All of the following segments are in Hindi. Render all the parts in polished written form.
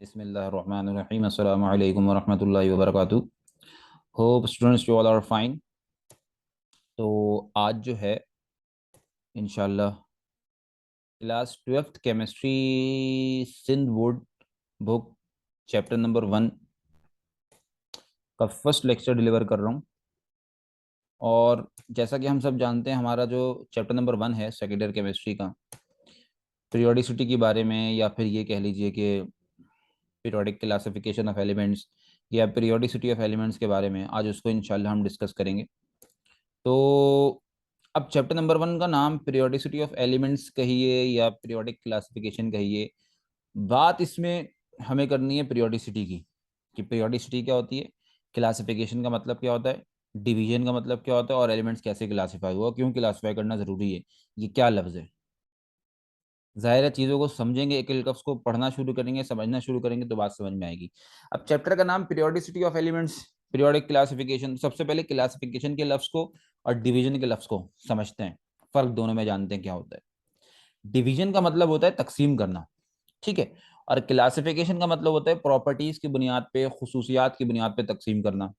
बिस्मिल्लाहिर्रहमानिर्रहीम अस्सलामु अलैकुम वरहमतुल्लाहि वबरकातुहू। Hope students you all are fine. तो आज जो है इंशाल्लाह class 12th chemistry Sindh board book chapter number 1 का फर्स्ट लेक्चर डिलीवर कर रहा हूँ। और जैसा कि हम सब जानते हैं, हमारा जो चैप्टर नंबर 1 है सेकेंड ईयर केमिस्ट्री का, पीरियोडिसिटी के बारे में, या फिर ये कह लीजिए कि पीरियोडिक क्लासिफिकेशन ऑफ एलिमेंट्स या पीरियोडिसिटी ऑफ एलिमेंट्स के बारे में आज उसको इंशाल्लाह हम डिस्कस करेंगे। तो अब चैप्टर नंबर 1 का नाम पीरियोडिसिटी ऑफ एलिमेंट्स कहिए या पीरियोडिक क्लासिफिकेशन कहिए, बात इसमें हमें करनी है पीरियोडिसिटी की, कि पीरियोडिसिटी क्या होती है, क्लासिफिकेशन का मतलब क्या होता है, डिवीजन का मतलब क्या होता है, और एलिमेंट्स कैसे क्लासीफाई हुआ, क्यों क्लासीफाई करना ज़रूरी है, ये क्या लफ्ज़ है। ज़ाहिर है चीज़ों को समझेंगे, एक एक लफ्ज़ को पढ़ना शुरू करेंगे, समझना शुरू करेंगे तो बात समझ में आएगी। अब चैप्टर का नाम periodicity of elements, periodic classification. सबसे पहले क्लासिफिकेशन के लफ्ज़ को और डिवीजन के लफ्ज़ को समझते हैं, फ़र्क दोनों में जानते हैं क्या होता है। डिवीजन का मतलब होता है तकसीम करना, ठीक है, और क्लासिफिकेशन का मतलब होता है प्रॉपर्टीज़ की बुनियाद पे, खुसूसियात की बुनियाद पे तकसीम करना।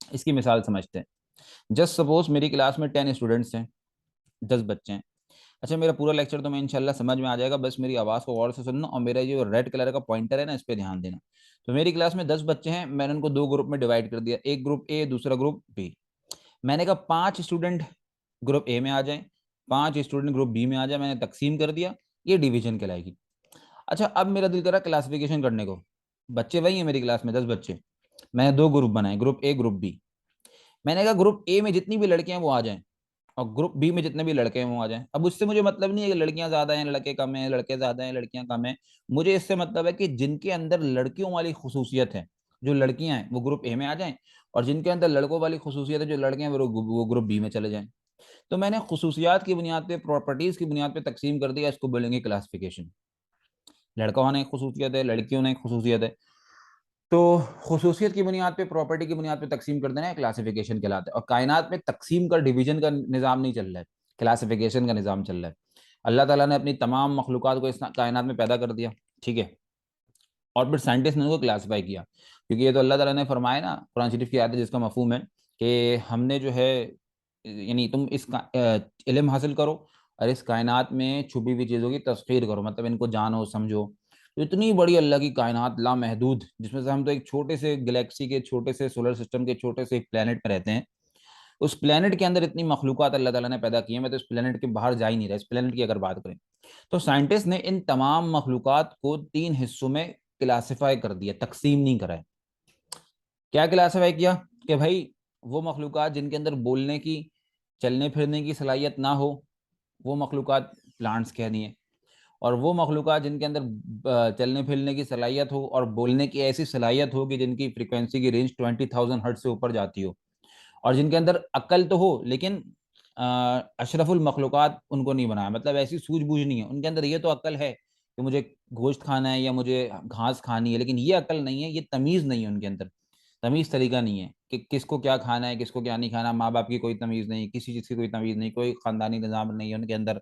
इसकी मिसाल समझते हैं। जस्ट सपोज मेरी क्लास में 10 स्टूडेंट्स हैं, 10 बच्चे हैं। अच्छा, मेरा पूरा लेक्चर तो मैं इंशाल्लाह समझ में आ जाएगा, बस मेरी आवाज़ को गौर से सुनना और मेरा जो रेड कलर का पॉइंटर है ना, इस पर ध्यान देना। तो मेरी क्लास में 10 बच्चे हैं, मैंने उनको दो ग्रुप में डिवाइड कर दिया, एक ग्रुप ए, दूसरा ग्रुप बी। मैंने कहा 5 स्टूडेंट ग्रुप ए में आ जाएं, 5 स्टूडेंट ग्रुप बी में आ जाए, मैंने तकसीम कर दिया, ये डिवीजन कहलाएगी। अच्छा, अब मेरा दिल करा क्लासिफिकेशन करने को। बच्चे वही है मेरी क्लास में 10 बच्चे, मैंने दो ग्रुप बनाए, ग्रुप ए ग्रुप बी। मैंने कहा ग्रुप ए में जितनी भी लड़कियां हैं वो आ जाएं, और ग्रुप बी में जितने भी लड़के हैं वो आ जाएं। अब उससे मुझे मतलब नहीं है कि लड़कियां ज्यादा हैं लड़के कम हैं, लड़के ज्यादा हैं लड़कियां कम हैं। मुझे इससे मतलब है कि जिनके अंदर लड़कियों वाली खसूसियत है, जो लड़कियां हैं वो ग्रुप ए में आ जाएं, और जिनके अंदर लड़कों वाली खसूसियत है, जो लड़के हैं वो ग्रुप बी में चले जाएं। तो मैंने खसूसियात की बुनियाद पे, प्रॉपर्टीज की बुनियाद पे तकसीम कर दिया, इसको बोलेंगे क्लासिफिकेशन। लड़का होने की खसूसियत है, लड़कियों ने खसूसियत है, तो खसूसियत की बुनियाद पे, प्रॉपर्टी की बुनियाद पे तकसीम कर देना है, क्लासिफिकेशन कहलाता है। और कायनात में तकसीम का, डिवीजन का निज़ाम नहीं चल रहा है, क्लासिफिकेशन का निज़ाम चल रहा है। अल्लाह ताला ने अपनी तमाम मखलूक़ात को इस कायनात में पैदा कर दिया, ठीक है, और फिर साइंटिस्ट ने उनको क्लासीफाई किया, क्योंकि ये तो अल्लाह ताला ने फरमाया ना, कुरान शरीफ की आयत है जिसका मफहूम है कि हमने जो है, यानी तुम इसका इल्म हासिल करो और इस कायनात में छुपी हुई चीज़ों की तस्खीर करो, मतलब इनको जानो समझो। तो इतनी बड़ी अल्लाह की कायनात लामहदूद, जिसमें से हम तो एक छोटे से गैलेक्सी के, छोटे से सोलर सिस्टम के छोटे से एक प्लेनेट में रहते हैं। उस प्लेनेट के अंदर इतनी मखलूक़ात अल्लाह ताला ने पैदा की है, मैं तो इस प्लेनेट के बाहर जा ही नहीं रहा। इस प्लेनेट की अगर बात करें तो साइंटिस्ट ने इन तमाम मखलूक़ात को 3 हिस्सों में क्लासिफाई कर दिया, तकसीम नहीं करा है। क्या क्लासिफाई किया कि भाई वो मखलूक़ात जिनके अंदर बोलने की, चलने फिरने की सलाहियत ना हो, वो मखलूक़ात प्लांट्स कहनी है। और वो मखलूक़ात जिनके अंदर चलने फिरने की सलाहियत हो और बोलने की ऐसी सलाहियत हो कि जिनकी फ्रीक्वेंसी की रेंज 20,000 हर्ट्ज से ऊपर जाती हो, और जिनके अंदर अक्ल तो हो लेकिन अशरफुल मखलूक़ात उनको नहीं बनाया, मतलब ऐसी सूझबूझ नहीं है उनके अंदर। ये तो अक्ल है कि मुझे गोश्त खाना है या मुझे घास खानी है, लेकिन ये अक्ल नहीं है, ये तमीज़ नहीं है उनके अंदर, तमीज़ तरीका नहीं है कि किसको क्या खाना है, किसको क्या नहीं खाना। माँ बाप की कोई तमीज़ नहीं, किसी चीज़ की कोई तमीज़ नहीं, कोई ख़ानदानी निज़ाम नहीं है उनके अंदर।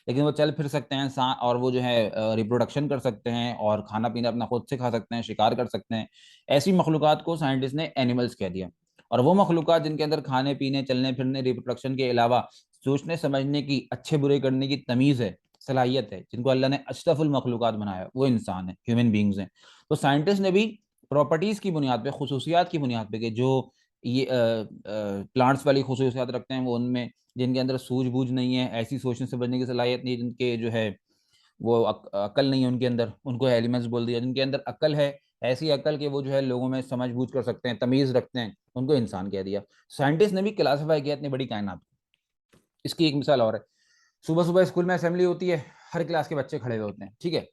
लेकिन वो चल फिर सकते हैं, और वो जो है रिप्रोडक्शन कर सकते हैं, और खाना पीना अपना खुद से खा सकते हैं, शिकार कर सकते हैं। ऐसी मखलूक़ात को साइंटिस्ट ने एनिमल्स कह दिया। और वो मखलूक़ात जिनके अंदर खाने पीने, चलने फिरने, रिप्रोडक्शन के अलावा सोचने समझने की, अच्छे बुरे करने की तमीज़ है, सलाहियत है, जिनको अल्लाह ने अशरफुल मखलूक़ात बनाया, वो इंसान है, ह्यूमन बींग्स हैं। तो साइंटिस्ट ने भी प्रॉपर्टीज़ की बुनियाद पे, खसूसियात की बुनियाद पे, कि जो ये प्लांट्स वाली खसूसियात रखते हैं वो उनमें, जिनके अंदर सूझबूझ नहीं है, ऐसी सोचने समझने की सलाहियत नहीं, जिनके जो है वो अक्ल नहीं है उनके अंदर, उनको एलिमेंट्स बोल दिया। जिनके अंदर अक्ल है, ऐसी अक्ल के वो जो है लोगों में समझ बूझ कर सकते हैं, तमीज़ रखते हैं, उनको इंसान कह दिया। साइंटिस्ट ने भी क्लासीफाई किया इतनी बड़ी कायनात को। इसकी एक मिसाल और है, सुबह सुबह स्कूल में असेंबली होती है, हर क्लास के बच्चे खड़े हुए होते हैं, ठीक है।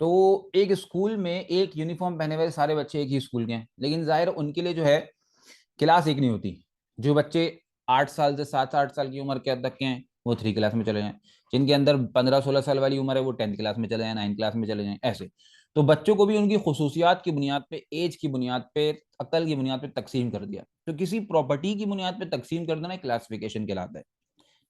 तो एक स्कूल में एक यूनिफॉर्म पहने हुए सारे बच्चे एक ही स्कूल के हैं, लेकिन जाहिर उनके लिए जो है क्लास एक नहीं होती। जो बच्चे 8 साल से 7 8 साल की उम्र के तक के हैं वो 3 क्लास में चले जाएं, जिनके अंदर 15 16 साल वाली उम्र है वो 10th क्लास में चले जाएं, 9th क्लास में चले जाएं, ऐसे। तो बच्चों को भी उनकी खसूसियात की बुनियाद पे, एज की बुनियाद पे, अकल की बुनियाद पे तकसीम कर दिया। तो किसी प्रॉपर्टी की बुनियाद पे तकसीम कर देना क्लासिफिकेशन कहलाता है,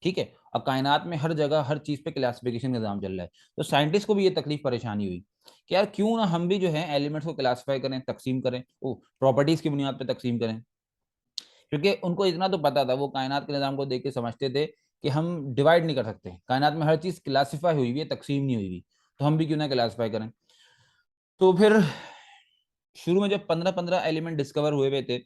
ठीक है। और कायनात में हर जगह हर चीज पे क्लासिफिकेशन का निजाम चल रहा है। तो साइंटिस्ट को भी ये तकलीफ परेशानी हुई कि यार क्यों ना हम भी जो है एलिमेंट्स को क्लासिफाई करें, तकसीम करें, वो प्रॉपर्टीज की बुनियाद पर तकसीम करें। क्योंकि उनको इतना तो पता था, वो कायनात के निज़ाम को देख के समझते थे कि हम डिवाइड नहीं कर सकते, कायनात में हर चीज क्लासिफाई हुई हुई है, तकसीम नहीं हुई हुई, तो हम भी क्यों ना क्लासिफाई करें। तो फिर शुरू में जब 15-15 एलिमेंट डिस्कवर हुए हुए थे,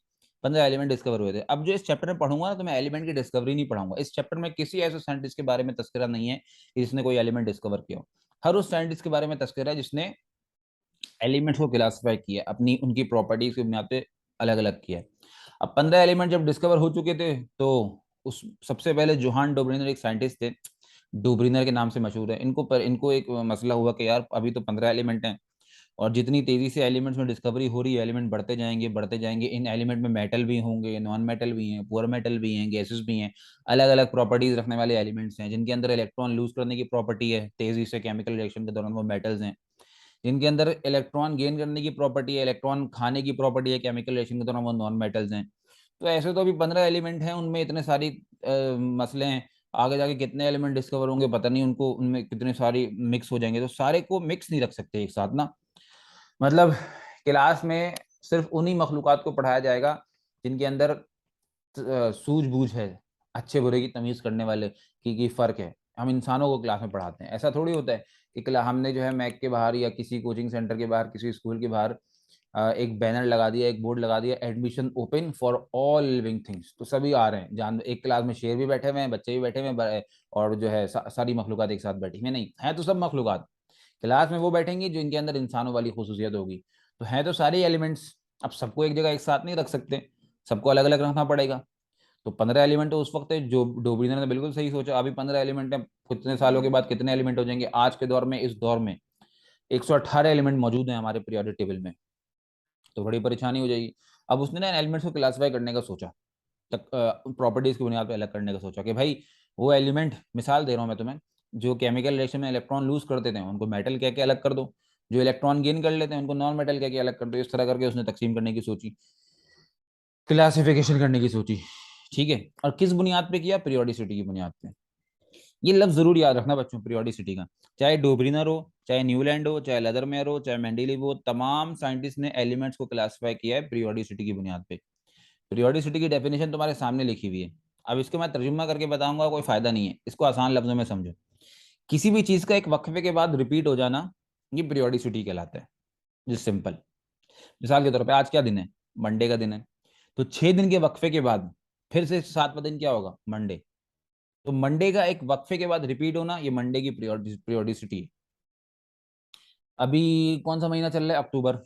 15 एलिमेंट डिस्कवर हुए थे। अब जो इस चैप्टर में पढ़ूंगा ना, तो मैं एलिमेंट की डिस्कवरी नहीं पढ़ाऊंगा। इस चैप्टर में किसी ऐसे साइंटिस्ट के बारे में तस्करा नहीं है कि जिसने कोई एलिमेंट डिस्कवर किया हो। हर उस साइंटिस्ट के बारे में तस्करा है जिसने एलिमेंट्स को क्लासिफाई किया, अपनी उनकी प्रॉपर्टीज की बुनियाद पे अलग अलग किया है। अब 15 एलिमेंट जब डिस्कवर हो चुके थे, तो उस सबसे पहले जोहान डोब्रिनर एक साइंटिस्ट थे, डोब्रिनर के नाम से मशहूर है। इनको एक मसला हुआ कि यार अभी तो 15 एलिमेंट हैं, और जितनी तेजी से एलिमेंट्स में डिस्कवरी हो रही है, एलिमेंट बढ़ते जाएंगे बढ़ते जाएंगे, इन एलिमेंट में मेटल भी होंगे, नॉन मेटल भी हैं, पुअर मेटल भी हैं, गैसेस भी हैं, अलग अलग प्रॉपर्टीज रखने वाले एलिमेंट्स हैं, जिनके अंदर इलेक्ट्रॉन लूज करने की प्रॉपर्टी है तेजी से केमिकल रिएक्शन के दौरान, वो मेटल्स हैं। जिनके अंदर इलेक्ट्रॉन गेन करने की प्रॉपर्टी है, इलेक्ट्रॉन खाने की प्रॉपर्टी है केमिकल रिएक्शन के दौरान, वो नॉन मेटल्स हैं। तो ऐसे तो अभी 15 एलिमेंट हैं, उनमें इतने सारी मसले हैं। आगे जाके कितने एलिमेंट डिस्कवर होंगे पता नहीं, उनको उनमें कितने सारी मिक्स हो जाएंगे, तो सारे को मिक्स नहीं रख सकते एक साथ ना। मतलब क्लास में सिर्फ उन्हीं मखलूकात को पढ़ाया जाएगा जिनके अंदर सूझबूझ है, अच्छे बुरे की तमीज करने वाले की फर्क है। हम इंसानों को क्लास में पढ़ाते हैं, ऐसा थोड़ी होता है कि हमने जो है मैक के बाहर या किसी कोचिंग सेंटर के बाहर, किसी स्कूल के बाहर एक बैनर लगा दिया, एक बोर्ड लगा दिया, admission open for all living things, तो सभी आ रहे हैं। जान एक क्लास में शेर भी बैठे हुए हैं, बच्चे भी बैठे हुए हैं, और जो है सारी मखलूकात एक साथ बैठी हुई नहीं है, तो सब मखलूकात क्लास में वो बैठेंगी जो इनके अंदर इंसानों वाली खुसूसियत होगी। तो हैं तो सारे एलिमेंट्स, अब सबको एक जगह एक साथ नहीं रख सकते, सबको अलग अलग रखना पड़ेगा। तो 15 एलिमेंट तो उस वक्त है, जो डोबरीनर ने बिल्कुल सही सोचा। अभी 15 एलिमेंट है, कितने सालों के बाद कितने एलिमेंट हो जाएंगे। आज के दौर में, इस दौर में 118 एलिमेंट मौजूद हैं हमारे पीरियोडिक टेबल में, तो बड़ी परेशानी हो जाएगी। अब उसने ना एलिमेंट्स को क्लासिफाई करने का सोचा, तक प्रॉपर्टीज की बुनियाद पर अलग करने का सोचा कि भाई वो एलिमेंट, मिसाल दे रहा हूँ मैं तुम्हें, जो केमिकल रिएक्शन में इलेक्ट्रॉन लूज कर देते हैं उनको मेटल कह के अलग कर दो, जो इलेक्ट्रॉन गेन कर लेते हैं उनको नॉन मेटल कह के अलग कर दो। इस तरह करके उसने तकसीम करने की सोची, क्लासिफिकेशन करने की सोची। ठीक है, और किस बुनियाद पे किया? पीरियोडिसिटी की बुनियाद पे। ये लफ्ज जरूर याद रखना बच्चों, पीरियोडिसिटी का। चाहे डोब्रिनर हो, चाहे न्यूलैंड हो, चाहे लेदरमेयर हो, चाहे मेंडेलीव हो, तमाम साइंटिस्ट ने एलिमेंट्स को क्लासिफाई किया है पीरियोडिसिटी की बुनियाद पे। पीरियोडिसिटी की डेफिनेशन तुम्हारे सामने लिखी हुई है। अब इसको मैं तर्जुमा करके बताऊंगा, कोई फायदा नहीं है, इसको आसान लफ्जों में समझो। किसी भी चीज का एक वक्फे के बाद रिपीट हो जाना, ये पीरियोडिसिटी कहलाता है। जी सिंपल। मिसाल के तौर पे आज क्या दिन है? मंडे का दिन है। तो 6 दिन के वक्फे के बाद फिर से 7वां दिन क्या होगा? मंडे। तो मंडे का एक वक्फे के बाद रिपीट होना, ये मंडे की पीरियोडिसिटी है। अभी कौन सा महीना चल रहा है? अक्टूबर।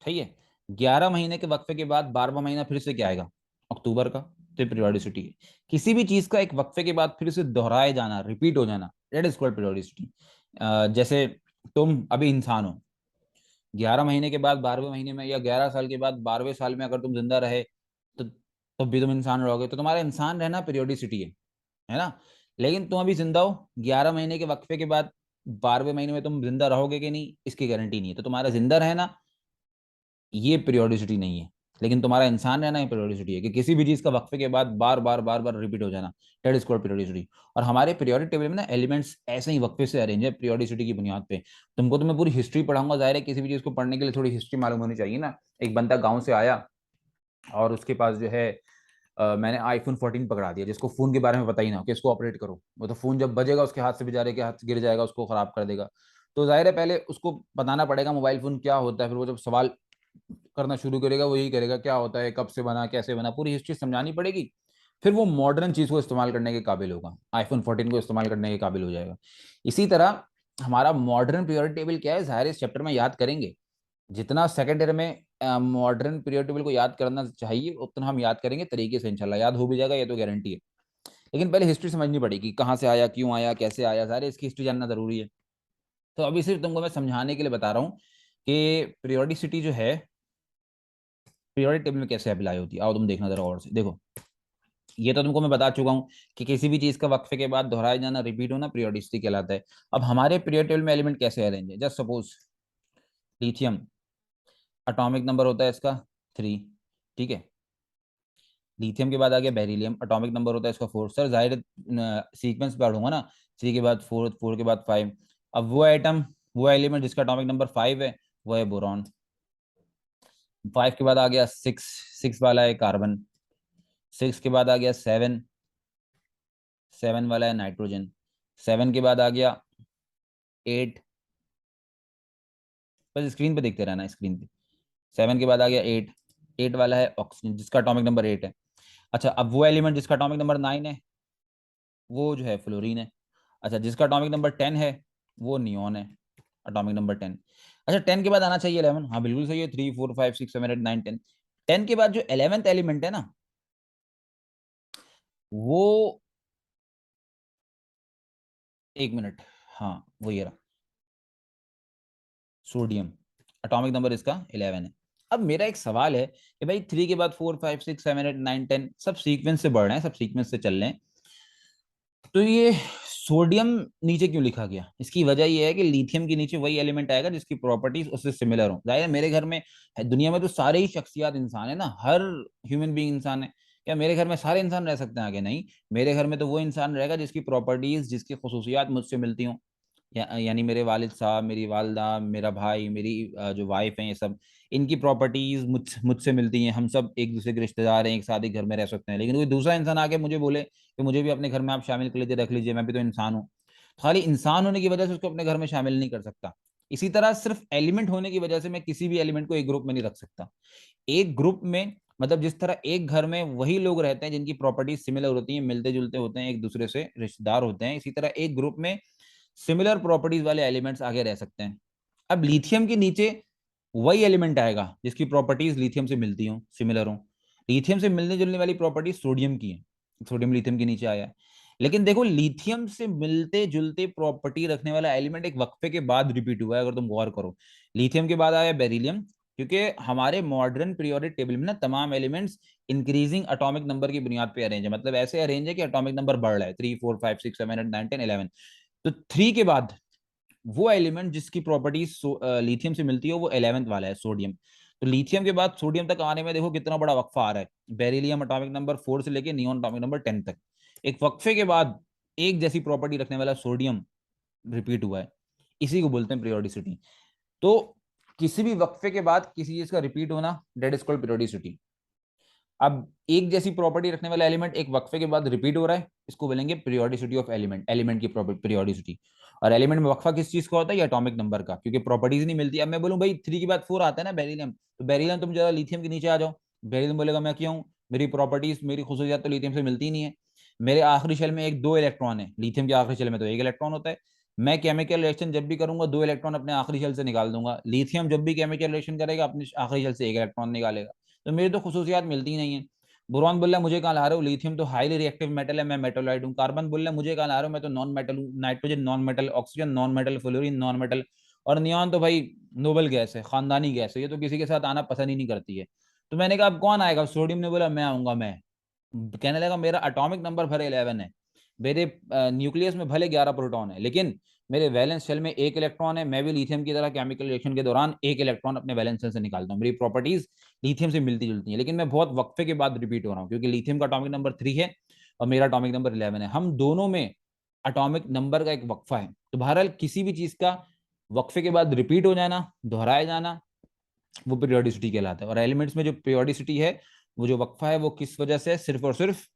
ठीक है, 11 महीने के वक्फे के बाद 12वां महीना फिर से क्या आएगा? अक्टूबर का। तो पीरियोडिसिटी है। किसी भी चीज का एक वक्फे के बाद फिर से दोहराए जाना, रिपीट हो जाना, दैट इज कॉल्ड पीरियोडिसिटी। जैसे तुम अभी इंसान हो, 11 महीने के बाद 12वें महीने में, या 11 साल के बाद 12वें साल में अगर तुम जिंदा रहे, तो तब भी तुम इंसान रहोगे। तो तुम्हारा इंसान रहना पीरियोडिसिटी है ना। लेकिन तुम अभी जिंदा हो, 11 महीने के वक्फे के बाद 12वें महीने में तुम जिंदा रहोगे कि नहीं, इसकी गारंटी नहीं है। तो तुम्हारा जिंदा रहना ये पीरियोडिसिटी नहीं है, लेकिन तुम्हारा इंसान रहना ही पीरियोडिसिटी है, कि किसी भी चीज का वक्फे के बाद बार बार बार बार रिपीट हो जाना, दैट इज कॉल्ड पीरियोडिसिटी। और हमारे पीरियोडिक टेबल में ना एलिमेंट्स ऐसे ही वक्फे से अरेंज है पीरियोडिसिटी की बुनियाद पे। तुमको तो मैं पूरी हिस्ट्री पढ़ाऊंगा, जाहिर है किसी भी चीज को पढ़ने के लिए थोड़ी हिस्ट्री मालूम होनी चाहिए ना। एक बंदा गाँव से आया और उसके पास जो है मैंने आईफोन 14 पकड़ा दिया, जिसको फोन के बारे में पता ही ना हो कि इसको ऑपरेट करो। वो तो फोन जब बजेगा उसके हाथ से, बेचारे के हाथ से गिर जाएगा, उसको खराब कर देगा। तो जाहिर है पहले उसको बताना पड़ेगा मोबाइल फोन क्या होता है, फिर वो जब सवाल करना शुरू करेगा वो यही करेगा क्या होता है, कब से बना, कैसे बना, पूरी हिस्ट्री समझानी पड़ेगी। फिर वो मॉडर्न चीज को इस्तेमाल करने के काबिल होगा, आईफोन 14 को इस्तेमाल करने के काबिल हो जाएगा। इसी तरह हमारा मॉडर्न पीरियोडिक टेबल क्या है, जाहिर है इस चैप्टर में याद करेंगे। जितना सेकंड ईयर में मॉडर्न पीरियड टेबल को याद करना चाहिए, उतना हम याद करेंगे तरीके से, इंशाल्लाह याद हो भी जाएगा, ये तो गारंटी है। लेकिन पहले हिस्ट्री समझनी पड़ेगी, कहाँ से आया, क्यों आया, कैसे आया, सारे इसकी हिस्ट्री जानना जरूरी है। तो अभी सिर्फ तुमको मैं समझाने के लिए बता रहा हूँ कि पीरियोडिसिटी जो है पीरियोडिक टेबल में कैसे अप्लाई होती है। आओ तुम देखना जरा और से, देखो। ये तो तुमको मैं बता चुका हूँ कि किसी भी चीज का वक्फे के बाद दोहराया जाना, रिपीट होना, पीरियोडिसिटी कहलाता है। अब हमारे पीरियड टेबल में एलिमेंट कैसे अरेंज है? Just suppose lithium, atomic number होता है इसका 3। ठीक है, लिथियम के बाद आ गया बेरिलियम, एटॉमिक नंबर होता है इसका 4। सर जाहिर सीक्वेंस पढ़ूंगा ना, 3 के बाद 4, 4 के बाद 5। अब वो एटम वो एलिमेंट जिसका एटॉमिक नंबर 5 है वो है बोरॉन। 5 के बाद आ गया 6, 6 वाला है कार्बन। 6 के बाद आ गया 7, 7 वाला है नाइट्रोजन। 7 के बाद आ गया 8, बस स्क्रीन पे देखते रहना स्क्रीन पे। 7 के बाद आ गया 8, 8 वाला है ऑक्सीजन जिसका एटॉमिक नंबर 8 है। अच्छा, अब वो एलिमेंट जिसका एटॉमिक नंबर 9 है वो जो है फ्लोरीन है। अच्छा, जिसका एटॉमिक नंबर 10 है वो नियोन है, एटॉमिक नंबर 10। अच्छा, 10 के बाद आना चाहिए 11। हाँ बिल्कुल सही है, 3 4 5 6 7 8 9 10। 10 के बाद जो 11th एलिमेंट है ना वो, एक मिनट, हाँ वो ये रहा, सोडियम। एटॉमिक नंबर इसका 11 है। अब मेरा एक सवाल है कि भाई 3 के बाद 4 5 6 7 8 9 10 सब सीक्वेंस से बढ़ रहे हैं, सब सीक्वेंस से चल रहे हैं, तो ये सोडियम नीचे क्यों लिखा गया? इसकी वजह ये है कि लिथियम के नीचे वही एलिमेंट आएगा जिसकी प्रॉपर्टीज उससे सिमिलर हो। जाहिर है मेरे घर में दुनिया में तो सारे ही शख्सियात इंसान है ना, हर ह्यूमन बीइंग इंसान है। क्या मेरे घर में सारे इंसान रह सकते हैं आगे? नहीं, मेरे घर में तो वो इंसान रहेगा जिसकी प्रॉपर्टीज, जिसकी खसूसियात मुझसे मिलती हों। यानी मेरे वालिद साहब, मेरी वालदा, मेरा भाई, मेरी जो वाइफ है, ये सब इनकी प्रॉपर्टीज मुझसे मिलती हैं। हम सब एक दूसरे के रिश्तेदार हैं, एक साथ ही घर में रह सकते हैं। लेकिन कोई दूसरा इंसान आके मुझे बोले कि मुझे भी अपने घर में आप शामिल कर लीजिए, रख लीजिए, मैं भी तो इंसान हूँ, खाली इंसान होने की वजह से उसको अपने घर में शामिल नहीं कर सकता। इसी तरह सिर्फ एलिमेंट होने की वजह से मैं किसी भी एलिमेंट को एक ग्रुप में नहीं रख सकता। एक ग्रुप में मतलब जिस तरह एक घर में वही लोग रहते हैं जिनकी प्रॉपर्टीज सिमिलर होती हैं, मिलते जुलते होते हैं, एक दूसरे से रिश्तेदार होते हैं, इसी तरह एक ग्रुप में सिमिलर प्रॉपर्टीज वाले एलिमेंट्स आगे रह सकते हैं। अब लिथियम के नीचे वही एलिमेंट आएगा जिसकी प्रॉपर्टीज लिथियम से मिलती हों, सिमिलर हों। लिथियम से मिलने जुलने वाली प्रॉपर्टीज सोडियम की है, सोडियम लिथियम के नीचे आया है। लेकिन देखो, लिथियम से मिलते जुलते प्रॉपर्टी रखने वाला एलिमेंट एक वक्फे के बाद रिपीट हुआ है, अगर तुम गौर करो। लिथियम के बाद आया बेरिलियम, क्योंकि हमारे मॉडर्न पीरियोडिक टेबल में ना तमाम एलिमेंट्स इंक्रीजिंग एटॉमिक नंबर की बुनियाद पे अरेंज है, मतलब ऐसे अरेंज है कि एटॉमिक नंबर बढ़ रहा है, 3 4 5 6 7 8 9 10 11। तो 3 के बाद वो एलिमेंट जिसकी प्रॉपर्टीज लिथियम से मिलती है वो 11th वाला है, सोडियम। तो लिथियम के बाद सोडियम तक आने में देखो कितना बड़ा वक्फा आ रहा है। बेरिलियम एटॉमिक नंबर 4 से लेके नियोन एटॉमिक नंबर 10 तक, एक वक्फे के बाद एक जैसी प्रॉपर्टी रखने वाला सोडियम रिपीट हुआ है। इसी को बोलते हैं पीरियोडिसिटी। तो किसी भी वक्फे के बाद किसी चीज का रिपीट होना, डेट इज कॉल्ड पीरियोडिसिटी। अब एक जैसी प्रॉपर्टी रखने वाला एलिमेंट एक वक्फे के बाद रिपीट हो रहा है, इसको बोलेंगे पीरियोडिसिटी ऑफ एलिमेंट, एलिमेंट की पीरियोडिसिटी। और एलिमेंट में वक्फा किस चीज का होता है? ये एटॉमिक नंबर का, क्योंकि प्रॉपर्टीज नहीं मिलती। अब मैं बोलूं भाई 3 के बाद 4 आता है ना बेरिलियम, तो बेरिलियम तुम जरा लिथियम के नीचे आ जाओ। बेरिलियम बोलेगा मैं क्यों, मेरी प्रॉपर्टीज, मेरी खुसूसियात तो लिथियम से मिलती ही नहीं है। मेरे आखिरी शेल में एक दो इलेक्ट्रॉन है, लिथियम के आखिरी शेल में तो एक इलेक्ट्रॉन होता है। मैं केमिकल रिएक्शन जब भी करूंगा 2 इलेक्ट्रॉन अपने आखिरी शेल से निकाल दूंगा। लिथियम जब भी केमिकल रिएक्शन करेगा अपने आखिरी शेल से एक इलेक्ट्रॉन निकालेगा। तो मेरी तो खुसूसियात मिलती ही नहीं है। बोरॉन बोल रहा है मुझे कहाँ ला रहे हो, लिथियम तो हाईली रिएक्टिव मेटल है, मैं मेटोलाइट हूँ। कार्बन बोल रहा है मुझे कहाँ ला रहे हो, मैं तो नॉन मेटल हूँ। Nitrogen non metal, oxygen non metal, fluorine non metal. और नियॉन तो भाई नोबल गैस है, खानदानी गैस है, ये तो किसी के साथ आना पसंद ही नहीं करती है। तो मैंने कहा अब कौन आएगा? सोडियम ने बोला मैं आऊंगा। मैं कहने लगा मेरा एटॉमिक नंबर भले 11 है, मेरे न्यूक्लियस में भले 11 प्रोटॉन है, लेकिन मेरे वैलेंस शेल में एक इलेक्ट्रॉन है। मैं भी लिथियम की तरह केमिकल रिएक्शन के दौरान एक इलेक्ट्रॉन अपने वैलेंस शेल से निकालता हूँ। मेरी प्रॉपर्टीज लिथियम से मिलती जुलती हैं, लेकिन मैं बहुत वक्फे के बाद रिपीट हो रहा हूँ, क्योंकि लिथियम का एटॉमिक नंबर 3 है और मेरा एटॉमिक नंबर 11 है। हम दोनों में एटॉमिक नंबर का एक वक्फा है। तो बहरहाल किसी भी चीज का वक्फे के बाद रिपीट हो जाना, दोहराया जाना, वो पीरियोडिसिटी कहलाता है। और एलिमेंट्स में जो पीरियोडिसिटी है, वो जो वक्फा है, वो किस वजह से? सिर्फ और सिर्फ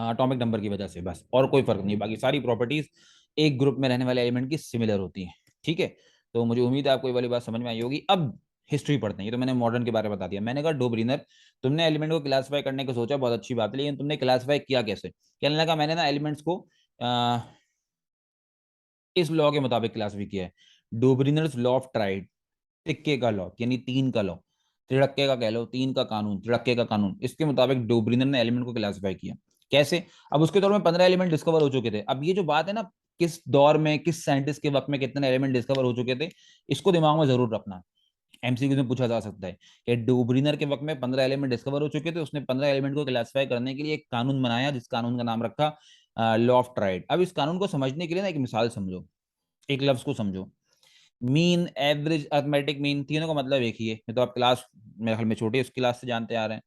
एटॉमिक नंबर की वजह से, बस, और कोई फर्क नहीं। बाकी सारी प्रॉपर्टीज एक ग्रुप में रहने वाले एलिमेंट की सिमिलर होती हैं। ठीक है, तो मुझे उम्मीद है आपको ये वाली बात समझ में आई होगी। अब हिस्ट्री पढ़ते हैं। ये तो मैंने मॉडर्न के बारे में बता दिया। मैंने कहा डोब्रिनर, तुमने एलिमेंट को क्लासिफाई करने को सोचा, बहुत अच्छी बात है, लेकिन तुमने क्लासिफाई किया कैसे? कहने लगा मैंने ना एलिमेंट्स को इस लॉ के मुताबिक क्लासिफाई किया है, डोब्रिनर्स लॉ ऑफ ट्राइड, तिक्के का लॉ, यानी तीन का लॉ, त्रिड़क्के का कह लो, तीन का कानून, त्रिड़क्के का कानून, इसके मुताबिक डोब्रिनर ने एलिमेंट को क्लासिफाई किया। कैसे? अब उसके दौर में 15 एलिमेंट डिस्कवर हो चुके थे। अब ये जो बात है ना, किस दौर में, किस साइंटिस्ट के वक्त में कितने एलिमेंट डिस्कवर हो चुके थे, इसको दिमाग में जरूर रखना। एमसीक्यू में पूछा जा सकता है कि डोब्रिनर के वक्त में 15 एलिमेंट डिस्कवर हो चुके थे, उसने 15 एलिमेंट को क्लासिफाई करने के लिए एक कानून बनाया, जिस कानून का नाम रखा लॉ ऑफ ट्राइड। अब इस कानून को समझने के लिए ना एक मिसाल समझो, एक लफ्ज को समझो। मीन, एवरेज, अर्थमेटिक मीन, तीनों का मतलब एक ही है। ये तो आप क्लास, मेरे ख्याल में छोटी उस क्लास से जानते आ रहे हैं।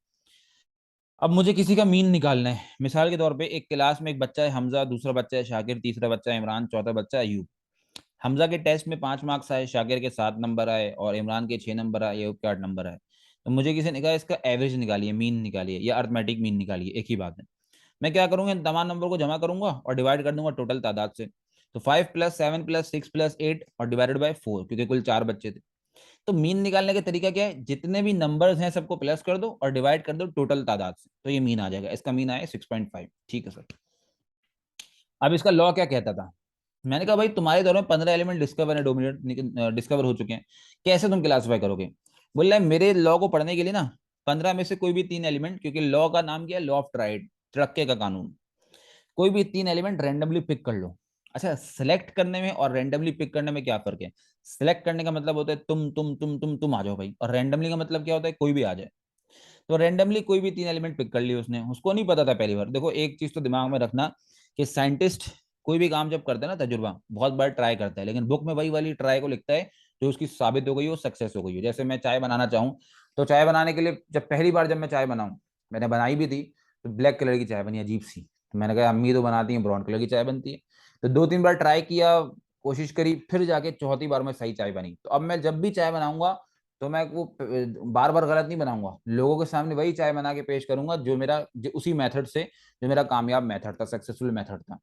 अब मुझे किसी का मीन निकालना है। मिसाल के तौर पे एक क्लास में एक बच्चा है हमजा, दूसरा बच्चा है शाकिर, तीसरा बच्चा है इमरान, चौथा बच्चा है अयूब। हमजा के टेस्ट में 5 मार्क्स आए, शाकिर के 7 नंबर आए और इमरान के 6 नंबर आए, अयूब के 8 नंबर आए। तो मुझे किसी ने कहा इसका एवरेज निकालिए, मीन निकालिए या अर्थमेटिक मीन निकालिए, एक ही बात है। मैं क्या करूंगा, इन तमाम नंबर को जमा करूंगा और डिवाइड कर दूंगा टोटल तादाद से। तो 5 प्लस 7 प्लस 6 प्लस 8 और डिवाइडेड बाय 4, क्योंकि कुल 4 बच्चे थे। तो मीन निकालने का तरीका क्या है, जितने भी नंबर्स हैं सबको प्लस कर दो और डिवाइड कर दो टोटल तादाद से, तो ये मीन आ जाएगा। इसका मीन आया 6.5। ठीक है सर। अब इसका लॉ क्या कहता था, मैंने कहा भाई तुम्हारे दौर में 15 एलिमेंट डिस्कवर है, डोमिनेट डिस्कवर हो चुके हैं, कैसे तुम क्लासीफाई करोगे। बोल रहा है मेरे लॉ को पढ़ने के लिए ना 15 में से कोई भी 3 एलिमेंट, क्योंकि लॉ का नाम क्या है, लॉ ऑफ ट्राइड, ट्रक्के का कानून, कोई भी 3 एलिमेंट रैंडमली पिक कर लो। अच्छा, सिलेक्ट करने में और रैंडमली पिक करने में क्या फर्क है। सिलेक्ट करने का मतलब होता है तुम आ जाओ भाई, और रैंडमली का मतलब क्या होता है, कोई भी आ जाए। तो रैंडमली कोई भी 3 एलिमेंट पिक कर लिए उसने, उसको नहीं पता था पहली बार। देखो एक चीज तो दिमाग में रखना कि साइंटिस्ट कोई भी काम जब करते हैं ना, तजुर्बा बहुत बार ट्राई करता है, लेकिन बुक में वही वाली ट्राई को लिखता है जो उसकी साबित हो गई हो, सक्सेस हो गई हो। जैसे मैं चाय बनाना चाहूँ, तो चाय बनाने के लिए जब पहली बार जब मैं चाय बनाऊँ, मैंने बनाई भी थी, तो ब्लैक कलर की चाय बनी अजीब सी। तो मैंने कहा अम्मी तो बनाती है ब्राउन कलर की चाय बनती है। तो 2-3 बार ट्राई किया, कोशिश करी, फिर जाके चौथी बार में सही चाय बनी। तो अब मैं जब भी चाय बनाऊंगा तो मैं वो बार बार गलत नहीं बनाऊंगा, लोगों के सामने वही चाय बना के पेश करूंगा जो मेरा उसी मेथड से, जो मेरा कामयाब मेथड था, सक्सेसफुल मेथड था।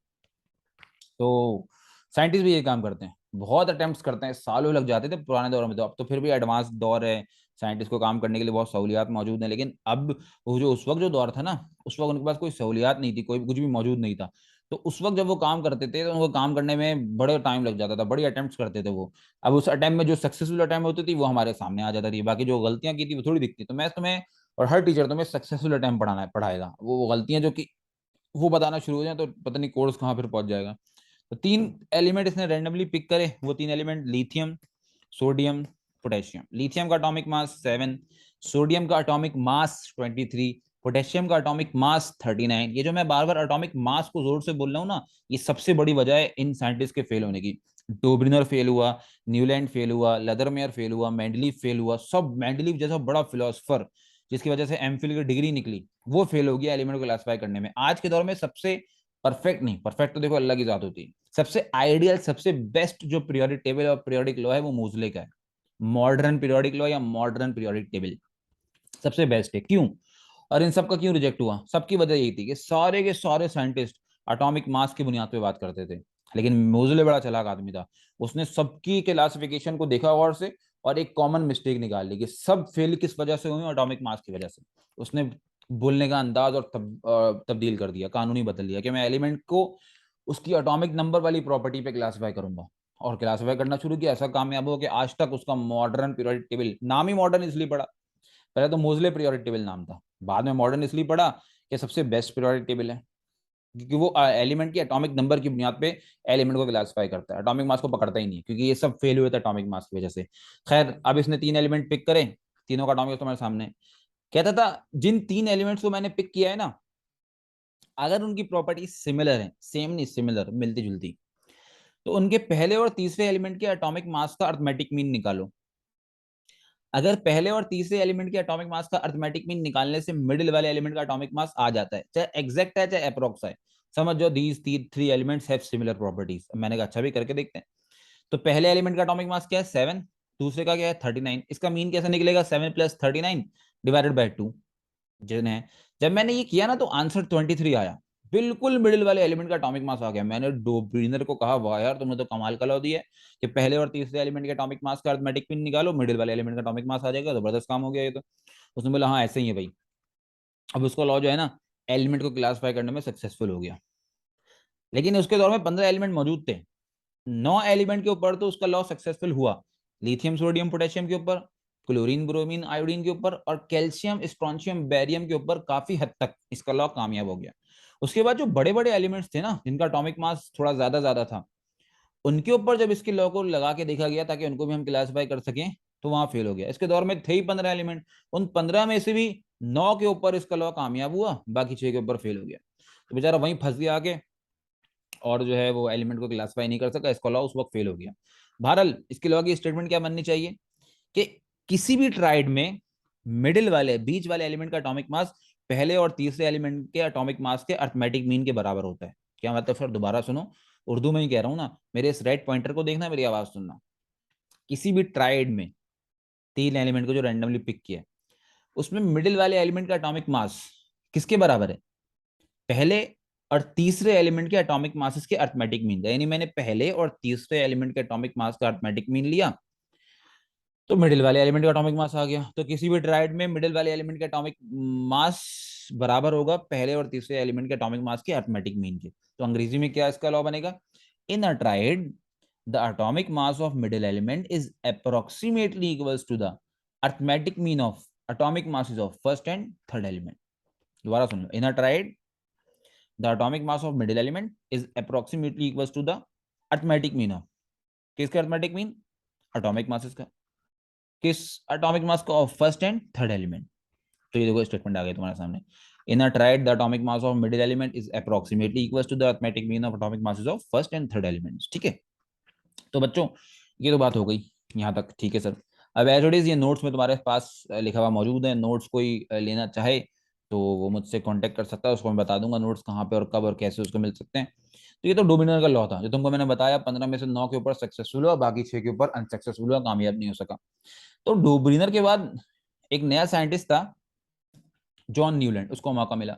तो साइंटिस्ट भी ये काम करते हैं, बहुत अटेम्प्ट्स करते हैं, सालों लग जाते थे पुराने दौर में। तो अब तो फिर भी एडवांस दौर है, साइंटिस्ट को काम करने के लिए बहुत सहूलियात मौजूद है। लेकिन अब वो जो उस वक्त जो दौर था ना, उस वक्त उनके पास कोई सहूलियात नहीं थी, कोई कुछ भी मौजूद नहीं था। तो उस वक्त जब वो काम करते थे तो उनको काम करने में बड़े टाइम लग जाता था, बड़ी अटेम्प्ट्स करते थे वो। अब उस अटेम्प्ट में जो सक्सेसफुल अटेम्प्ट होती थी वो हमारे सामने आ जाता थी, बाकी जो गलतियां की थी वो थोड़ी दिखती। तो मैं तुम्हें और हर टीचर तुम्हें सक्सेसफुल अटेम्प्ट पढ़ाएगा, वो गलतियां जो कि वो बताना शुरू हो जाए तो पता नहीं कोर्स कहाँ फिर पहुंच जाएगा। तो 3 एलिमेंट इसने रैंडमली पिक करे, वो 3 element lithium, sodium, potassium. Lithium का एटॉमिक मास 7, सोडियम का एटॉमिक मास 23, पोटेशियम का एटॉमिक मास 39। ये जो मैं बार बार एटॉमिक मास को जोर से बोल रहा हूँ ना, ये सबसे बड़ी वजह है इन साइंटिस्ट के फेल होने की। डोब्रिनर फेल हुआ, न्यूलैंड फेल हुआ, लदरमेयर फेल हुआ, मेंडलीव फेल हुआ, सब मेंडलीव जैसा बड़ा फिलोसफर जिसकी वजह से एमफिल की डिग्री निकली, वो फेल हो गया एलिमेंट को क्लासिफाई करने में। आज के दौर में सबसे परफेक्ट नहीं, परफेक्ट तो देखो अल्लाह की जात होती है, सबसे आइडियल, सबसे बेस्ट जो पीरियोडिक टेबल और पीरियोडिक लॉ है वो मोजले का है। मॉडर्न पीरियोडिक लॉ या मॉडर्न पीरियोडिक टेबल सबसे बेस्ट है। क्यों, और इन सब का क्यों रिजेक्ट हुआ, सबकी वजह यही थी कि सारे के सारे साइंटिस्ट एटॉमिक मास की बुनियाद पे बात करते थे। लेकिन मोजले बड़ा चालाक आदमी था, उसने सबकी क्लासिफिकेशन को देखा गौर से और एक कॉमन मिस्टेक निकाल ली कि सब फेल किस वजह से हुई, एटॉमिक मास की वजह से। उसने बोलने का अंदाज और तब्दील कर दिया, कानूनी बदल दिया कि मैं एलिमेंट को उसकी एटॉमिक नंबर वाली प्रॉपर्टी पे क्लासिफाई करूंगा, और क्लासिफाई करना शुरू किया। ऐसा कामयाब हो कि आज तक उसका मॉडर्न पीरियोडिक टेबल, नाम ही मॉडर्न इसलिए पड़ा, पहले तो मोजले पीरियोडिक टेबल नाम था, बाद में मॉडर्न इसलिए पड़ा कि सबसे बेस्ट पीरियोडिक टेबल है, क्योंकि वो एलिमेंट की एटॉमिक नंबर की बुनियाद पे एलिमेंट को क्लासिफाई करता है, एटॉमिक मास को पकड़ता ही नहीं, क्योंकि ये सब फेल हुए थे एटॉमिक मास की वजह से। खैर, अब इसने 3 एलिमेंट पिक करे, तीनों का एटॉमिक तुम्हारे सामने। कहता था जिन 3 एलिमेंट्स को मैंने पिक किया है ना, अगर उनकी प्रॉपर्टी सिमिलर है, सेम नहीं सिमिलर, मिलती जुलती, तो उनके पहले और तीसरे एलिमेंट के एटॉमिक मास का अर्थमेटिक मीन निकालो। अगर पहले और तीसरे एलिमेंट के एटॉमिक मास का अर्थमेटिक मीन निकालने से मिडिल वाले एलिमेंट का एटॉमिक मास आ जाता है, चाहे एग्जैक्ट है चाहे अप्रोक्स है, समझ जाओ these 3 elements have similar properties. मैंने कहा अच्छा भी करके देखते हैं। तो पहले एलिमेंट का एटॉमिक मास क्या है, 7, दूसरे का क्या है, 39। इसका मीन कैसे निकलेगा, 7 प्लस 39 डिवाइडेड बाई 2 जिन्हें, जब मैंने ये किया ना तो आंसर 23 आया, बिल्कुल मिडिल वाले एलिमेंट का एटॉमिक मास आ गया। मैंने डोब्रिनर को कहा वाह यार तुमने तो कमाल का लॉ दिया है कि पहले और तीसरे एलिमेंट के एटॉमिक मास का अरिथमेटिक मीन निकालो, मिडिल वाले एलिमेंट का एटॉमिक मास आ जाएगा, जबरदस्त काम हो गया ये तो। उसने बोला हाँ ऐसे ही है भाई। अब उसका लॉ जो है ना, एलिमेंट को क्लासिफाई करने में सक्सेसफुल हो गया। लेकिन उसके दौर में 15 एलिमेंट मौजूद थे, 9 एलिमेंट के ऊपर तो उसका लॉ सक्सेसफुल हुआ, लिथियम सोडियम पोटेशियम के ऊपर, क्लोरीन ब्रोमीन आयोडीन के ऊपर और कैल्शियम स्ट्रॉन्शियम बैरियम के ऊपर काफी हद तक इसका लॉ कामयाब हो गया। उसके बाद जो बड़े बड़े एलिमेंट्स थे ना, जिनका एटॉमिक मास थोड़ा ज्यादा ज्यादा था, उनके ऊपर जब इसके लॉ को लगा के देखा गया ताकि उनको भी हम क्लासिफाई कर सकें, तो वहां फेल हो गया। इसके दौर में थे ही 15 एलिमेंट, उन 15 में से भी 9 के ऊपर इसका लॉ कामयाब हुआ, बाकी 6 के ऊपर फेल हो गया। तो बेचारा वहीं फंस गया आके, और जो है वो एलिमेंट को क्लासिफाई नहीं कर सका, इसका लॉ उस वक्त फेल हो गया। बहरहाल इसके लॉ की स्टेटमेंट क्या बननी चाहिए कि किसी भी ट्राइड में मिडिल वाले, बीच वाले एलिमेंट का एटॉमिक मास पहले और तीसरे एलिमेंट के एटॉमिक मास के अर्थमेटिक मीन के बराबर होता है। क्या मतलब सर, दोबारा सुनो। उर्दू में ही कह रहा हूँ ना, मेरे इस रेड पॉइंटर को देखना, मेरी आवाज सुनना। किसी भी ट्राइड में 3 एलिमेंट को जो रैंडमली पिक किया है, उसमें मिडिल वाले एलिमेंट का एटॉमिक मास किसके बराबर है? पहले और तीसरे एलिमेंट के एटॉमिक मासेस के अर्थमेटिक मीन। यानी मैंने पहले और तीसरे एलिमेंट के एटॉमिक मास का अर्थमेटिक मीन लिया, तो मिडिल वाले एलिमेंट का एटॉमिक मास आ गया। तो किसी भी ट्राइड में मिडिल वाले एलिमेंट का एटॉमिक मास बराबर होगा पहले और तीसरे एलिमेंट के एटॉमिक मास के अर्थमेटिक मीन के। तो अंग्रेजी में क्या इसका लॉ बनेगा? In a triad the atomic mass of middle element is approximately equals to the arithmetic mean of atomic masses of first and third element. दोबारा सुन लो, in a triad the atomic mass of middle element is approximately equals to the arithmetic mean of, किसका अर्थमेटिक मीन? एटॉमिक मासेस का। किस एटॉमिक मास का? Of first and third element. तो ये देखो स्टेटमेंट आ गया तुम्हारे सामने, in a triad the atomic mass of middle element is approximately equal to the arithmetic mean of atomic masses of first and third elements. ठीक है, तो बच्चों ये तो बात हो गई यहाँ तक, ठीक है सर। अब एज इट इज ये नोट्स में तुम्हारे पास लिखा हुआ मौजूद है, नोट्स कोई लेना चाहे तो वो मुझसे कांटेक्ट कर सकता है, उसको मैं बता दूंगा नोट्स कहाँ पे और कब और कैसे उसको मिल सकते हैं। तो ये तो डोमिनर का लॉ था जो तुमको मैंने बताया, 15 में से 9 के ऊपर सक्सेसफुल हुआ, बाकी 6 के ऊपर अनसक्सेसफुल हुआ, कामयाब नहीं हो सका। तो डोब्रिनर के बाद एक नया साइंटिस्ट था, जॉन न्यूलैंड, उसको मौका मिला।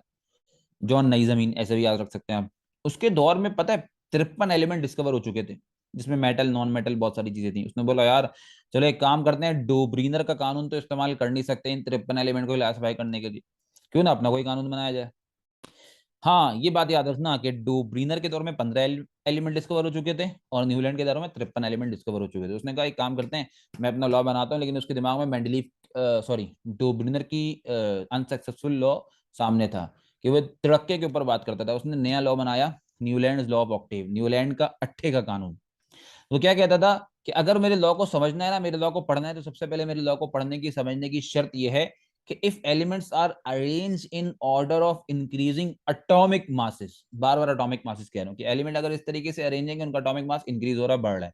जॉन नई जमीन ऐसे भी याद रख सकते हैं आप। उसके दौर में पता है 53 एलिमेंट डिस्कवर हो चुके थे, जिसमें मेटल नॉन मेटल बहुत सारी चीजें थी। उसने बोला यार चलो एक काम करते हैं, डोब्रिनर का कानून तो इस्तेमाल कर नहीं सकते इन 53 एलिमेंट को क्लासिफाई करने के लिए, क्यों ना अपना कोई कानून बनाया जाए। हाँ ये बात याद रखना कि डोब्रिनर के दौर में 15 एलिमेंट डिस्कवर हो चुके थे और न्यूलैंड के दौर में 53 एलिमेंट डिस्कवर हो चुके थे। उसने कहा एक काम करते हैं, मैं अपना लॉ बनाता हूँ, लेकिन उसके दिमाग में मेंडलीफ सॉरी डोब्रिनर की अनसक्सेसफुल लॉ सामने था कि वो तिड़क्के के ऊपर बात करता था। उसने नया लॉ बनाया, Newland law of octave, Newland का अट्ठे का कानून। वो क्या कहता था कि अगर मेरे लॉ को समझना है ना, मेरे लॉ को पढ़ना है, तो सबसे पहले मेरे लॉ को पढ़ने की समझने की शर्त यह है कि if elements are arrange in order of increasing atomic masses, बार बार एटॉमिक मासेस कह रहा हूं कि एलिमेंट अगर इस तरीके से अरेंज है कि उनका एटॉमिक मास इंक्रीज हो रहा है, बढ़ रहा है।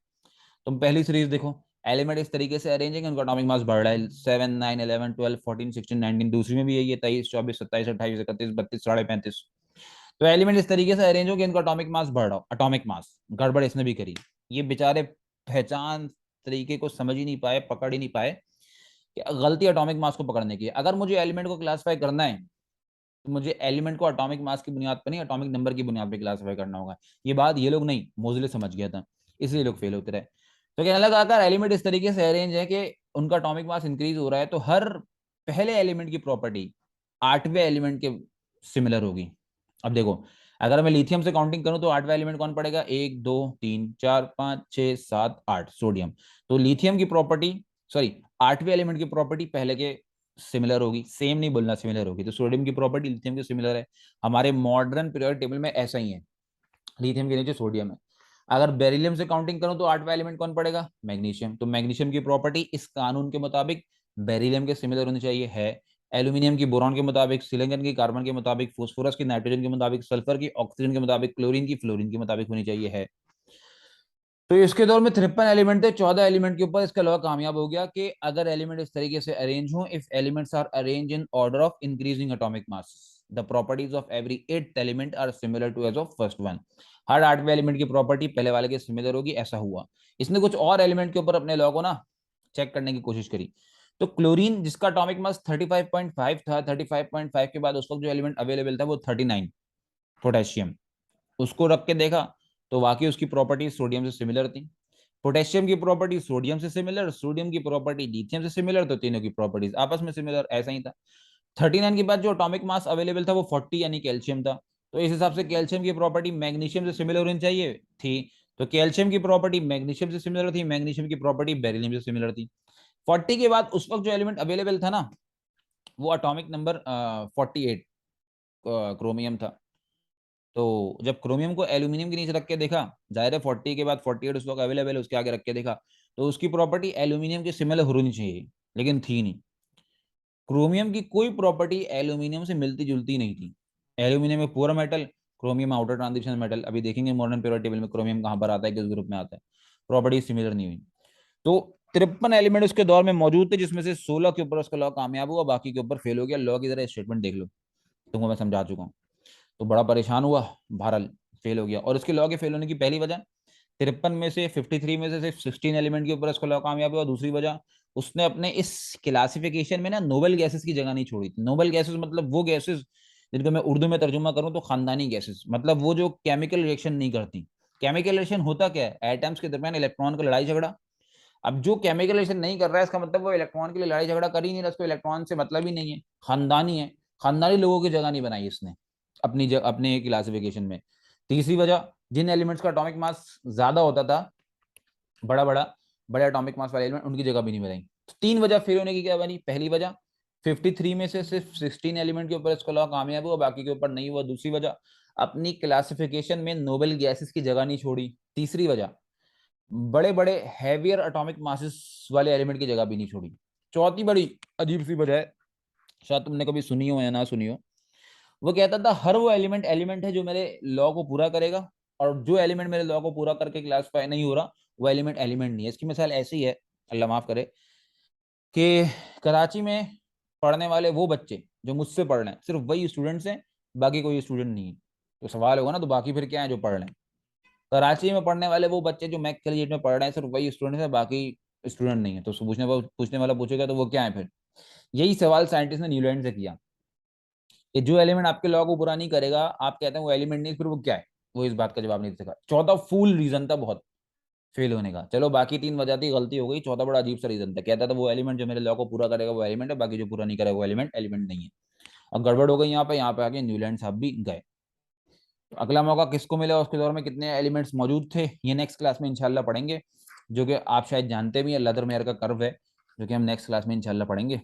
तुम पहली सीरीज देखो, एलिमेंट इस तरीके से अरेंज है कि उनका एटॉमिक मास बढ़ रहा है, 7 9 11 12 14 16 19। दूसरी में भी यही है, 23 24 27 28 31 32 35.5। तो एलिमेंट इस तरीके से अरेंज हो कि इनका एटॉमिक मास बढ़ रहा हो, एटॉमिक मास गड़बड़ इसने भी करी। ये बेचारे पहचान तरीके को समझ ही नहीं पाए, पकड़ ही नहीं पाए कि गलती एटॉमिक मास को पकड़ने की है। अगर मुझे एलिमेंट को क्लासिफाई करना है तो मुझे एलिमेंट को एटॉमिक मास की बुनियाद पर नहीं, एटॉमिक नंबर की बुनियाद पर क्लासिफाई करना होगा। ये बात ये लोग नहीं, मोजले समझ गया था, इसलिए लोग फेल होते रहे। तो कहने लगा अगर एलिमेंट इस तरीके से अरेंज है कि उनका एटॉमिक मास इंक्रीज हो रहा है, तो हर पहले एलिमेंट की प्रॉपर्टी 8वें एलिमेंट के सिमिलर होगी। अब देखो, अगर मैं लिथियम से काउंटिंग करूं तो 8वां एलिमेंट कौन पड़ेगा? 1 2 3 4 5 6 7 8, सोडियम। तो लिथियम की प्रॉपर्टी, सॉरी 8वें एलिमेंट की प्रॉपर्टी पहले के सिमिलर होगी, सेम नहीं बोलना, सिमिलर होगी। तो सोडियम की प्रॉपर्टी लिथियम के सिमिलर है। हमारे मॉडर्न पीरियोडिक टेबल में ऐसा ही है, लिथियम के नीचे सोडियम है। अगर बेरिलियम से काउंटिंग करूं तो 8वां एलिमेंट कौन पड़ेगा? मैग्नीशियम। तो मैग्नीशियम की प्रॉपर्टी इस कानून के मुताबिक बेरिलियम के सिमिलर होनी चाहिए, है। एल्यूमिनियम की बोरॉन के मुताबिक, सिलिकॉन की कार्बन के मुताबिक, फास्फोरस की नाइट्रोजन के मुताबिक, सल्फर की ऑक्सीजन के मुताबिक, क्लोरीन की फ्लोरीन के मुताबिक होनी चाहिए, है। तो इसके दौर में 53 एलिमेंट थे, 14 एलिमेंट के ऊपर इसका लॉ कामयाब हो गया कि अगर एलिमेंट इस तरीके से अरेंज हो, if elements are arrange in order of increasing atomic mass, the properties of every 8th element are similar to as of first one. हर 8वें एलिमेंट की प्रॉपर्टी पहले वाले के सिमिलर होगी, ऐसा हुआ। इसने कुछ और एलिमेंट के ऊपर अपने लॉ को ना चेक करने की कोशिश करी। तो क्लोरीन जिसका एटॉमिक मास 35.5 था, 35.5 के बाद उस वक्त जो एलिमेंट अवेलेबल था वो 39, पोटेशियम। उसको रख के देखा तो वाकई उसकी प्रॉपर्टी सोडियम से सिमिलर थी। पोटेशियम की प्रॉपर्टी सोडियम से सिमिलर, सोडियम की प्रॉपर्टी लिथियम से सिमिलर, तो तीनों की प्रॉपर्टीज आपस में सिमिलर, ऐसा ही था। 39 के बाद जो एटॉमिक मास अवेलेबल था वो 40 यानी कैल्शियम था। तो इस हिसाब से कैल्शियम की प्रॉपर्टी मैग्नीशियम से सिमिलर होनी चाहिए थी। तो कैल्शियम की प्रॉपर्टी मैग्नीशियम से सिमिलर थी, मैग्नीशियम की प्रॉपर्टी बेरिलियम से सिमिलर थी। 40 के बाद उस वक्त जो एलिमेंट अवेलेबल था ना, वो एटॉमिक नंबर 48 क्रोमियम था। तो जब क्रोमियम को एल्यूमिनियम के नीचे रख के देखा, जाहिर है 40 के बाद 48 उस वक्त अवेलेबल है, उसके आगे रख के देखा तो उसकी प्रॉपर्टी एल्यूमिनियम के सिमिलर होनी चाहिए, लेकिन थी नहीं। क्रोमियम की कोई प्रॉपर्टी एल्यूमिनियम से मिलती जुलती नहीं थी। एल्यूमिनियम में पूरा metal, chromium outer transition metal. अभी देखेंगे मॉडर्न पीरियोडिक टेबल में क्रोमियम कहाँ पर आता है, किस ग्रुप में आता है, प्रॉपर्टी सिमिलर नहीं हुई। तो 53 एलिमेंट उसके दौर में मौजूद थे, जिसमें से 16 के ऊपर उसका लॉ कामयाब हुआ, बाकी के ऊपर फेल हो गया। लॉ की तरह स्टेटमेंट देख लो, तुमको मैं समझा चुका हूँ। तो बड़ा परेशान हुआ भारत, फेल हो गया। और उसके लॉ के फेल होने की पहली वजह, 53 में से 53 में से सिर्फ 16 एलिमेंट के ऊपर इसका लॉ कामयाब हुआ। दूसरी वजह, उसने अपने इस क्लासिफिकेशन में ना नोबल गैसेस की जगह नहीं छोड़ी थी। नोबल गैसेस मतलब वो गैसेस जिनको मैं उर्दू में तर्जुमा करूं तो खानदानी गैसेस, मतलब वो जो केमिकल रिएक्शन नहीं करती। केमिकल रिएक्शन होता क्या है, एटम्स के दरमियान इलेक्ट्रॉन का लड़ाई झगड़ा। अब जो केमिकल रिएक्शन नहीं कर रहा है इसका मतलब वो इलेक्ट्रॉन के लिए लड़ाई झगड़ा कर ही नहीं रहा, उसको इलेक्ट्रॉन से मतलब ही नहीं है, खानदानी है। खानदानी लोगों की जगह नहीं बनाई इसने अपने क्लासिफिकेशन में। तीसरी वजह, जिन एलिमेंट्स का एटॉमिक मास ज्यादा होता था, बड़ा बड़ा बड़े एटॉमिक मास वाले एलिमेंट, उनकी जगह भी नहीं बनाई। तो तीन वजह फेल होने की क्या बनी, पहली वजह 53 में से सिर्फ 16 एलिमेंट के ऊपर इसका लॉ कामयाब हुआ, बाकी के ऊपर नहीं हुआ। दूसरी वजह, अपनी क्लासिफिकेशन में नोबेल गैसेस की जगह नहीं छोड़ी। तीसरी वजह, बड़े बड़े हैवियर एटॉमिक मासेस वाले एलिमेंट की जगह भी नहीं छोड़ी। चौथी बड़ी अजीब सी वजह है, शायद तुमने कभी सुनी हो या ना सुनी हो, वो कहता था हर वो एलिमेंट एलिमेंट है जो मेरे लॉ को पूरा करेगा, और जो एलिमेंट मेरे लॉ को पूरा करके क्लासिफाई नहीं हो रहा वो एलिमेंट एलिमेंट नहीं है। इसकी मिसाल ऐसी है, अल्लाह माफ करे, कि कराची में पढ़ने वाले वो बच्चे जो मुझसे पढ़ रहे हैं सिर्फ वही स्टूडेंट्स हैं, बाकी कोई स्टूडेंट नहीं है। तो सवाल होगा ना, तो बाकी फिर क्या है जो पढ़ रहे हैं। कराची में पढ़ने वाले वो बच्चे जो मैक कॉलेज में पढ़ रहे हैं सिर्फ वही स्टूडेंट्स हैं, बाकी स्टूडेंट नहीं है। तो पूछने वाला पूछेगा तो वो क्या है फिर। यही सवाल साइंटिस्ट ने न्यूलैंड से किया कि जो एलिमेंट आपके लॉ को पूरा नहीं करेगा, आप कहते हैं वो एलिमेंट नहीं, फिर वो क्या है। वो इस बात का जवाब नहीं दे सका। चौथा फूल रीजन था बहुत फेल होने का। चलो बाकी तीन वजह थी, गलती हो गई, चौथा बड़ा अजीब सा रीजन था, कहता था वो एलिमेंट जो मेरे लॉ को पूरा करेगा वो एलिमेंट है, बाकी जो पूरा नहीं करेगा वो एलिमेंट एलिमेंट नहीं है। और गड़बड़ हो गई यहाँ पे आके न्यूलैंड साहब भी गए। तो अगला मौका किसको मिला, उसके दौर में कितने एलिमेंट्स मौजूद थे, ये नेक्स्ट क्लास में इंशाल्लाह पढ़ेंगे। जो कि आप शायद जानते भी हैं, लेदरमेयर का कर्व है, जो कि हम नेक्स्ट क्लास में इंशाल्लाह पढ़ेंगे।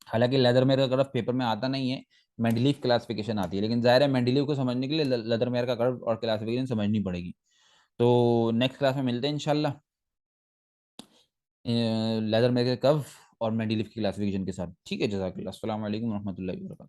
हालांकि लेदरमेयर का कर्व पेपर में आता नहीं है, मेंडलीव क्लासिफिकेशन आती है, लेकिन जाहिर है मेंडलीव को समझने के लिए लेदरमेयर का कर्व और क्लासिफिकेशन समझनी पड़ेगी। तो नेक्स्ट क्लास में मिलते हैं इंशाल्लाह, लेदरमेयर के कर्व और मेंडलीव की क्लासिफिकेशन के साथ। ठीक है, जज़ाकल्लाह, अस्सलाम वालेकुम रहमतुल्लाहि व बरकातहू।